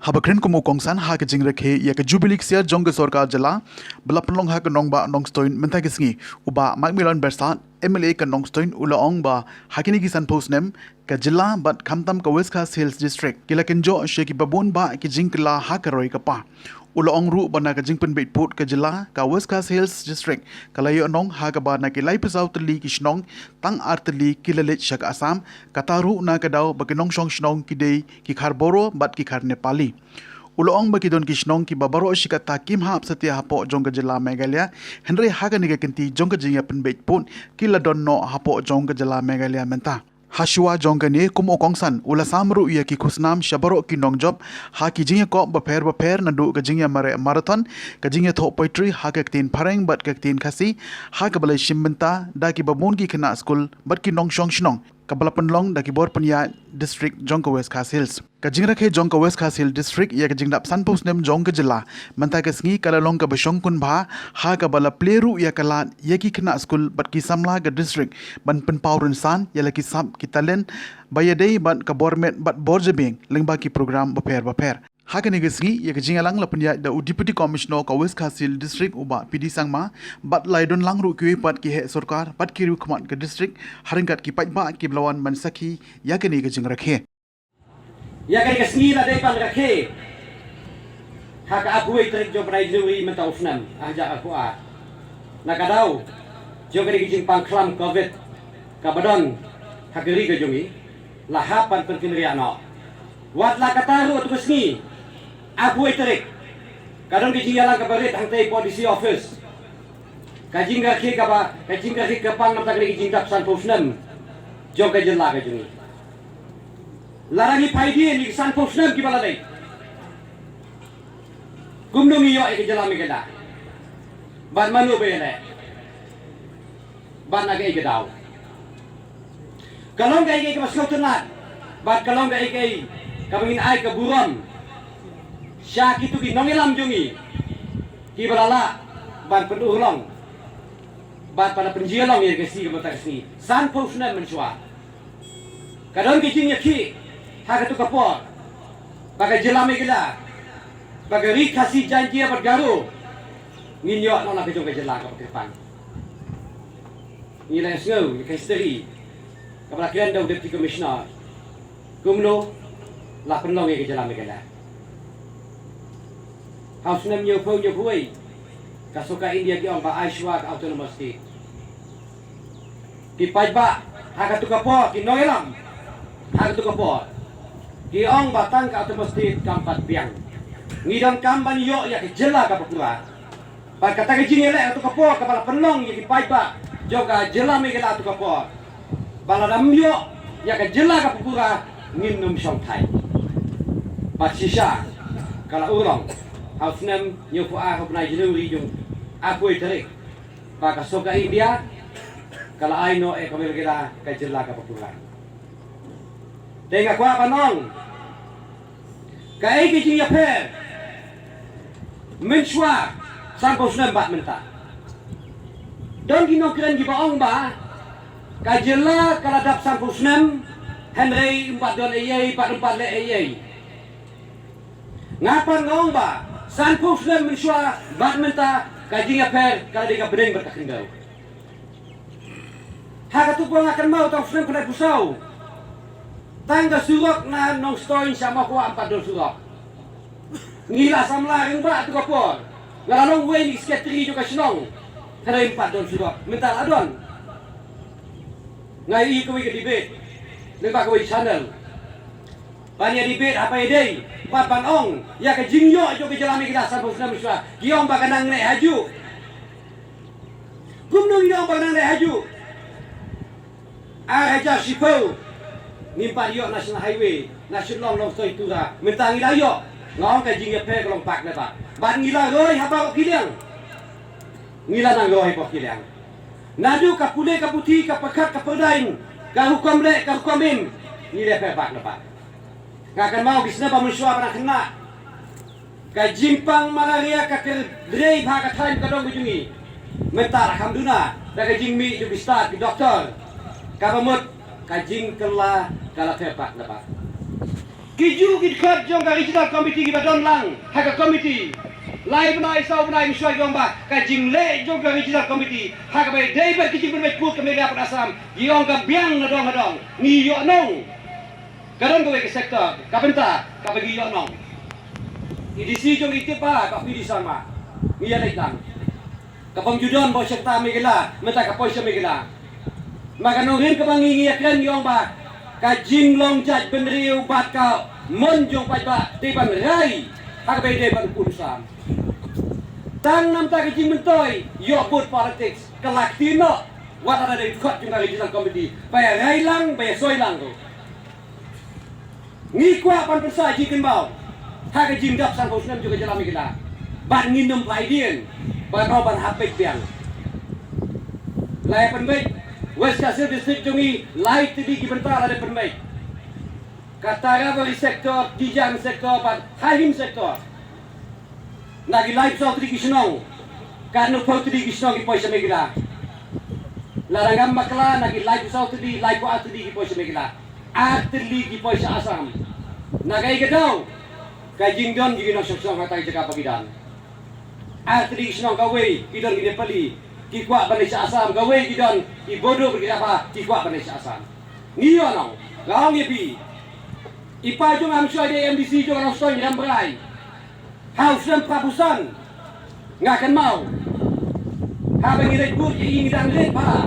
Habakren kumu kongsan ha ke jing rekhe ya ke jubilik sia jong ke sorkar jala bela penlong ha ke nong ba nong stoin mentai ke sngi uba Macmillan Bersat MLA ke nong stoin ula ong ba hakini kisan postnem ke jila bat khamtam ke West Coast Hills District kila kenjo sheki babun ba ke jing kala ha ke roi ke pa ula ong ru bana ke jing pen beit put ke jila ka West Coast Hills District kala yo nong ha ke ba na ke lai pesau teli ki shnong tang arteli kilalet shak asam kataru na ke dau ba ke nong shong shnong ki dei ki khar boro bat ki khar nepali uloong bagi don kishnong ki babaro shikata kim hap setia hapo jongga jela Meghalaya Henry haga niga kenti jongga jinga penbeit pun kila don no hapo jongga jela Meghalaya menta Hashua jongga ni kumo kongsan ula samru iya ki khusnam shabaro ki nongjob ha ki jinga ko baper nandu ka jinga mare marathon ka jinga tho poetry ha ka tin pareng bat ka tin khasi ha ka balai shimbenta da ki bamun ki khna school bat ki nong shong shnong kabala penlong da ki bor panya district jongka West Coast Hills ka jingra ke jongka West Coast Hills district ya ka jingdap san post nem jongka jila manta ka sngi kala long ka bashong kun bha ha ka bala pleru ya kala ya ki khna school bat ki samla ka district ban pen paurin san ya la ki sam ki talent bayadei ban ka bormet bat borjebing lengba ki program baper Hakan ni gesgi ya ke jingalang la penya da deputy commissioner ka West Coast Hills district uba PD sangma bat laidon langru ki pat ki he sarkar pat ki rukman ke district haringkat ki pat ba ki blawan mansaki ya ke ni ke jing rakhe ya ke gesgi la dei pan rakhe hak aku itrik jo prai juri menta ufnam aja aku a nakadau jo ke jing pang klam covid ka badon hakiri ke jongi la hapan penkinriano wat la kataru atu gesgi aku iterik kadang di jingalang ka barit hangtai policy office kajing rakhe ka ba kajing rakhe ka pang mata ke jing tap san posnam jo ka jela ka jungi larangi paidi ni san posnam ki baladai gumnungi yo ke jela me keda ban manu be le ban na ke daw kalong ga ke maskau tenat bat kalong ga ke kamingin ai ka buron Syak itu ki nongelam jungi ki balala ban penulong ban pada penjialong ya kesi ke mata kesi san posna mensua kadang ki jing ki ha ka tu kapor bagai jelame gila bagai ri kasih janji apa garu nginyo nona ke jong ke jela ka depan ni la sngau ni ka histeri ka bala kian dau deputy commissioner kumno la penlong ke jelame gila House nem nyo pui kasuka India ki ong ba Aishwa autonomous state ki pajba haka tu kapo ki noelam haka tu kapo ki ong ba tang ka autonomous state kampat piang ngidam kamban yo ya ki jela ka papura ba kata ki jingele tu kapo ka bala penlong ya ki pajba joga jela me gela tu kapo bala dam yo ya ka jela ka papura nginum song thai ba sisa kala urong Hausnam nyopo a hopna jinuri jung aku iterik baka soka India kala aino e kamel gila ka jela ka popular tenga kwa panong ka e ki ya pe menchwa sampo snam ba menta don gino kren gi baong ba ka jela kala dap sampo snam Henry 4 don ei 4 le ei ngapan ngong ba San posnem mensua badmenta kajinga per kalau dia bedeng bertakendau. Haka tu pun akan mau tau snem kena pusau. Tangga surok na nong stoin sama ko 4 dol surok. Ngila samla ring ba tu kapor. Ngalanong wen isketri juga senong. Kada 4 dol surok. Mental adon. Ngai ko ke debate. Lemba ko channel. Banyak debate apa ide? Papan ong ya ke jingyo jo ke jalami kita sabus na miswa giong ba kanang ne haju gumno giong ba kanang ne haju aja sipo nimpa yo national highway national long story tura mentang ila yo ngong ke jingya pe long pak ne ba ban ngila roi haba ko kiliang ngila nang roi ko kiliang nadu ka pule ka puti ka pakat ka pedain ka hukum le ka hukumin ngila pe pak ne ba Kakan mau kisna pamuswa para kena ka jimpang malaria ka drei bhaga thaim ka dong bujungi mentar hamduna da ka jingmi ju bistat ki doktor ka pamut ka jing kala kala tepak dapat Kiju kidkat jong ka regional committee ki badon lang haka committee. Lai benai sau benai miswai jong ba ka jingle jong ka regional committee haka bai David kiji bermet put ke media Asam giong ka biang na dong ni yo nong. Kadon ko ke sektor ka benta ka bagi yo nong. Idisi jong itu pa ka pidi sama. Ni ya lang. Kapang judon bo sekta megela meta ka poisa megela. Maka nongin ka bangingiakan yong ba ka jinglong jaj benriu bat ka monjong pai ba depan rai hak bai depan putusan tang nam ta ka jing mentoi yo put politics kalaktino wat ada dari khot jung regional committee pai rai lang pai soi lang ko ngi kwa pan persa ji ken bau hak ka jing dap san bosnam juga jalami kita ban nginum pai dien ban ban hapek piang lai pan bai West Kasir District jungi light tadi kibentar ada perbaik. Katara bagi sektor, dijang sektor, halim sektor. Nagi light so tadi kisnong. Kanu pau tadi kisnong ki poisa megila. Larangam bakla nagi light so tadi light ko tadi ki poisa megila. Atli ki poisa Asam. Nagai gedau. Kajing don gigi no sok-sok hatai jaka pagidan. Atli kisnong kawe idon ki Nepali. Kikuat Malaysia Asam gawe gidon ibodo berkira kikuat Malaysia Asam ngiyo nong gaong yepi ipa jong am syoi de MDC jong nong stoi nyam berai haus dan prabusan ngakan mau ha bengi rekut ingin dan red pa